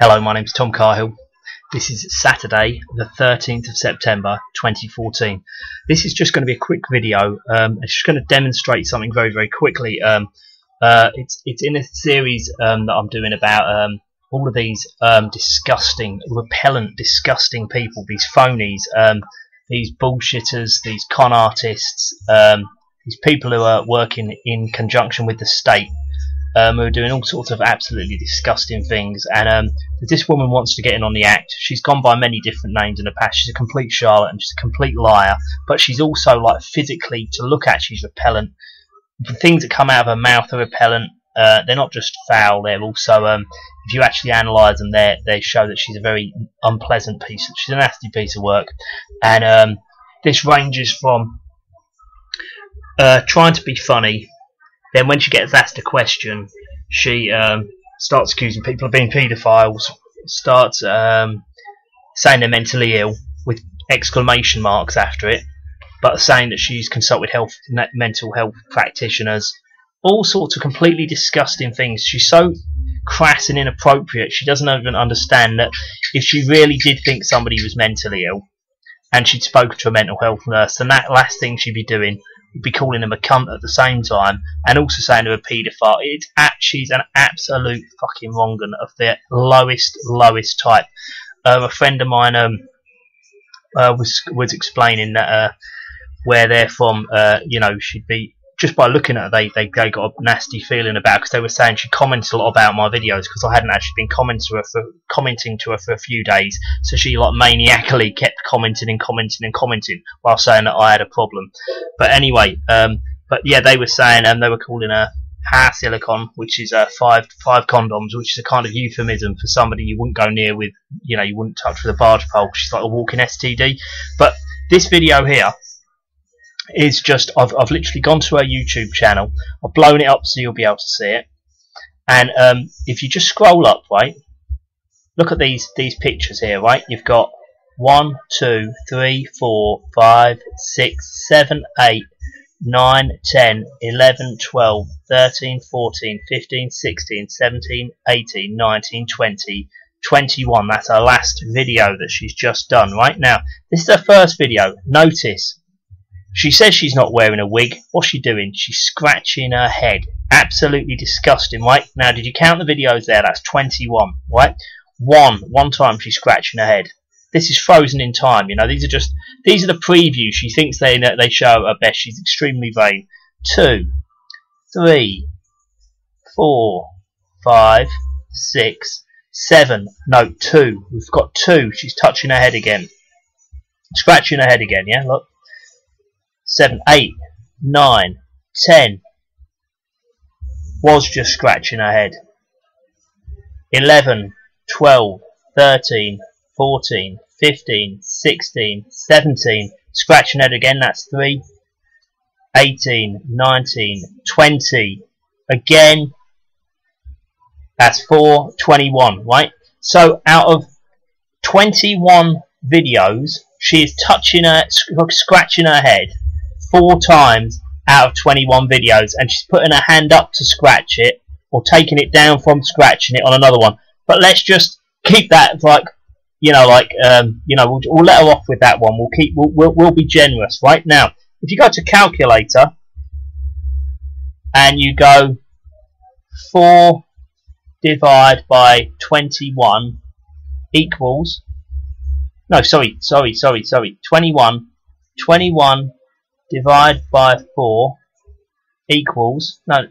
Hello, my name's Tom Cahill. This is Saturday, the 13th of September 2014. This is just going to be a quick video. It's just going to demonstrate something very quickly. It's in a series that I'm doing about all of these disgusting, repellent, disgusting people, these phonies, these bullshitters, these con artists, these people who are working in conjunction with the state. Who are doing all sorts of absolutely disgusting things, and this woman wants to get in on the act. She's gone by many different names in the past. She's a complete charlatan, she's a complete liar, but she's also, like, physically, to look at, she's repellent. The things that come out of her mouth are repellent. They're not just foul, they're also, if you actually analyse them, they show that she's a very unpleasant she's a nasty piece of work. And this ranges from trying to be funny. Then when she gets asked a question, she starts accusing people of being paedophiles, starts saying they're mentally ill with exclamation marks after it, but saying that she's consulted mental health practitioners, all sorts of completely disgusting things. She's so crass and inappropriate, she doesn't even understand that if she really did think somebody was mentally ill and she'd spoken to a mental health nurse, then that last thing she'd be doing would be calling them a cunt at the same time, and also saying they're a paedophile. She's an absolute fucking wrong-un of the lowest type. A friend of mine was explaining that where they're from, you know, she'd be, just by looking at her, they got a nasty feeling about her, because they were saying she commented a lot about my videos, because I hadn't actually been commenting to her for a few days, so she, like, maniacally kept commenting while saying that I had a problem. But anyway, but yeah, they were saying, they were calling her hair silicon, which is five condoms, which is a kind of euphemism for somebody you wouldn't go near with, you know, you wouldn't touch with a barge pole. She's like a walking STD. But this video here is just, I've literally gone to her YouTube channel, I've blown it up so you'll be able to see it, and if you just scroll up, right, look at these pictures here, right, you've got 1, 2, 3, 4, 5, 6, 7, 8, 9, 10, 11, 12, 13, 14, 15, 16, 17, 18, 19, 20, 21. That's her last video that she's just done. Right now, this is her first video. Notice she says she's not wearing a wig. What's she doing? She's scratching her head. Absolutely disgusting, right? Now, did you count the videos there? That's 21, right? One time she's scratching her head. This is frozen in time, you know. These are the previews. She thinks they show her best. She's extremely vain. 2, 3, 4, 5, 6, 7. No, 2. We've got 2. She's touching her head again. Scratching her head again, yeah? Look. 7, 8, 9, 10. Was just scratching her head. 11, 12, 13, 14, 15, 16, 17. Scratching her head again, that's 3. 18, 19, 20. Again, that's 4, 21, right? So out of 21 videos, she is scratching her head 4 times out of 21 videos, and she's putting her hand up to scratch it, or taking it down from scratching it on another one. But let's just keep that, like, you know, like, you know, we'll let her off with that one. We'll be generous. Right now, if you go to calculator and you go 4 divided by 21 equals, no, sorry, 21 divided by 4 equals, no,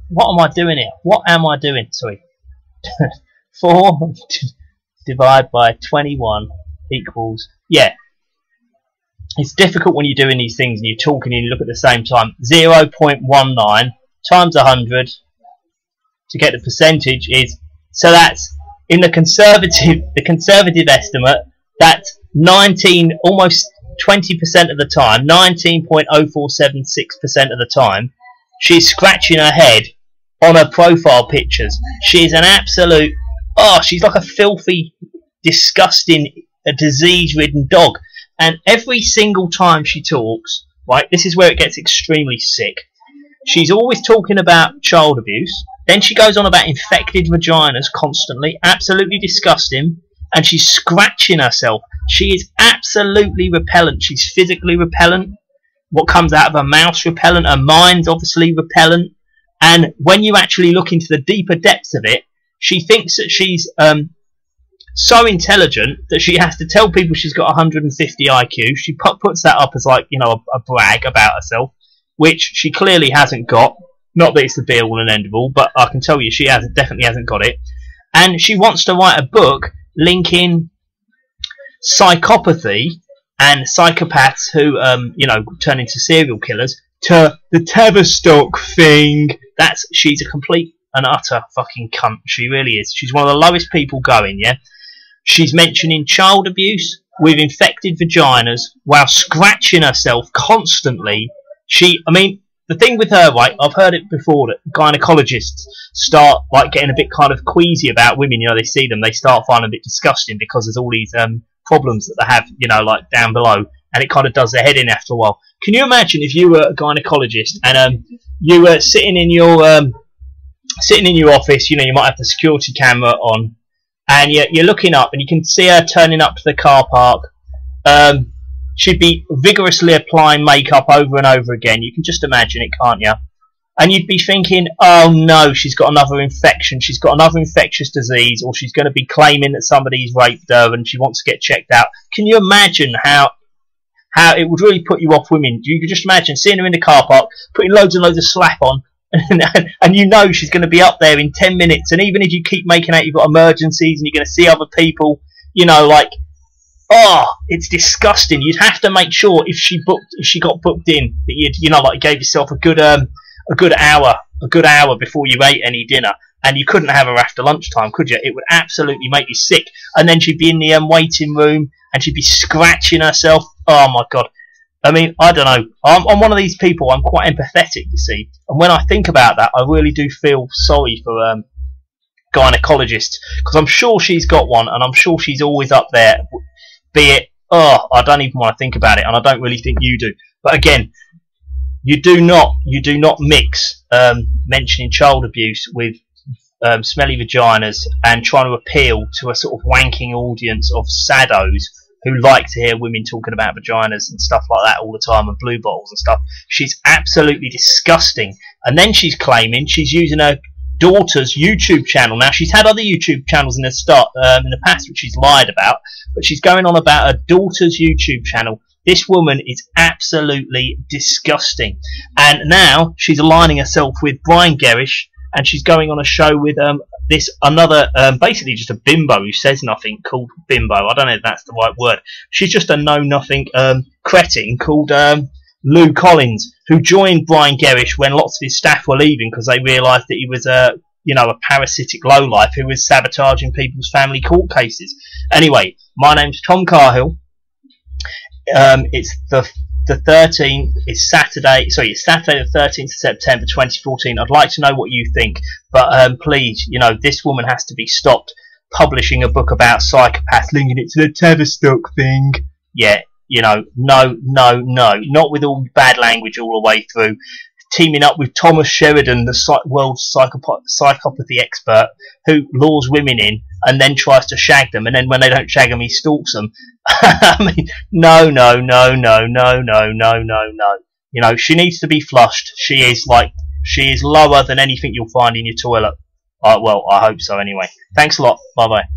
what am I doing here? What am I doing? Sorry. 4 divided by 21 equals, yeah. It's difficult when you're doing these things and you're talking and you look at the same time. 0.19 times 100 to get the percentage is, so that's, in the conservative estimate, that's 19, almost 20% of the time, 19.0476% of the time, she's scratching her head on her profile pictures. She's an absolute, she's like a filthy, disgusting, disease-ridden dog. And every single time she talks, right, this is where it gets extremely sick. She's always talking about child abuse. Then she goes on about infected vaginas constantly. Absolutely disgusting. And she's scratching herself. She is absolutely repellent. She's physically repellent. What comes out of her mouth's repellent. Her mind's obviously repellent. And when you actually look into the deeper depths of it, she thinks that she's so intelligent that she has to tell people she's got 150 IQ. She puts that up as like, you know, a brag about herself, which she clearly hasn't got. Not that it's the be all and end all, but I can tell you she definitely hasn't got it. And she wants to write a book linking psychopathy and psychopaths who, you know, turn into serial killers to the Tavistock thing. She's a complete and utter fucking cunt. She really is. She's one of the lowest people going, yeah? She's mentioning child abuse with infected vaginas while scratching herself constantly. I mean, the thing with her, right, I've heard it before that gynaecologists start like getting a bit kind of queasy about women. You know, they see them, they start finding them a bit disgusting because there's all these problems that they have, you know, like down below, and it kind of does their head in after a while. Can you imagine if you were a gynaecologist and you were sitting in your office? You know, you might have the security camera on, and you're looking up, and you can see her turning up to the car park. She'd be vigorously applying makeup over and over again. You can just imagine it, can't you? And you'd be thinking, oh no, she's got another infection, she's got another infectious disease, or she's going to be claiming that somebody's raped her and she wants to get checked out. Can you imagine how it would really put you off women? You could just imagine seeing her in the car park, putting loads and loads of slap on, and you know she's going to be up there in 10 minutes, and even if you keep making out you've got emergencies and you're going to see other people, you know, like, oh, it's disgusting. You'd have to make sure if she got booked in that you know, like, gave yourself a good hour before you ate any dinner, and you couldn't have her after lunchtime, could you? It would absolutely make you sick. And then she'd be in the waiting room and she'd be scratching herself. Oh my god. I mean, I don't know. I'm one of these people. I'm quite empathetic, you see, and when I think about that, I really do feel sorry for gynecologists, because I'm sure she's got one, and I'm sure she's always up there. Be it, oh, I don't even want to think about it, and I don't really think you do. But again, you do not mix mentioning child abuse with smelly vaginas and trying to appeal to a sort of wanking audience of saddos who like to hear women talking about vaginas and stuff like that all the time, and blue bottles and stuff. She's absolutely disgusting. And then she's claiming she's using her daughter's YouTube channel. Now, she's had other YouTube channels in the past which she's lied about, but she's going on about her daughter's YouTube channel. This woman is absolutely disgusting. And now she's aligning herself with Brian Gerrish, and she's going on a show with this another, basically just a bimbo who says nothing, called Bimbo. I don't know if that's the right word. She's just a know-nothing cretin called Lou Collins, who joined Brian Gerrish when lots of his staff were leaving because they realised that he was a parasitic lowlife who was sabotaging people's family court cases. Anyway, my name's Tom Carhill. It's the 13th. It's Saturday the 13th of September 2014. I'd like to know what you think, but please, you know, this woman has to be stopped publishing a book about psychopaths, linking it to the Tavistock thing. Yeah, you know, no, not with all bad language all the way through. Teaming up with Thomas Sheridan, the world's psychopathy expert, who lures women in and then tries to shag them, and then when they don't shag them, he stalks them. I mean, no. You know, she needs to be flushed. She is lower than anything you'll find in your toilet. Well, I hope so anyway. Thanks a lot. Bye bye.